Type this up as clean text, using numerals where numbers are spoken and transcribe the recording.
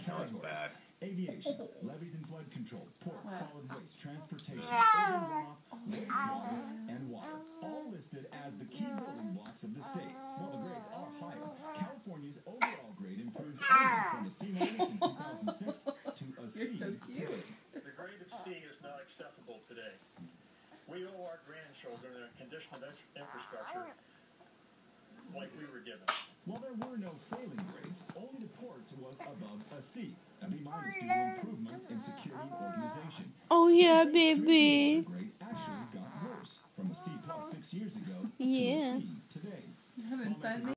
categories: aviation, levees and flood control, ports, solid waste, transportation, urban runoff, wastewater, and water, all listed as the key building blocks of the state. While the grades are higher, California's overall grade improves only from a C- in 2006 to a C today. The grade of C is not acceptable today. We owe our grandchildren a condition of infrastructure like we were given. While there were no failing grades, only the ports was above a C, a B- due to improvements in security and organization. Oh yeah, The baby. grade actually got worse, from a C+ 6 years ago to Yeah. a C today. Having fun.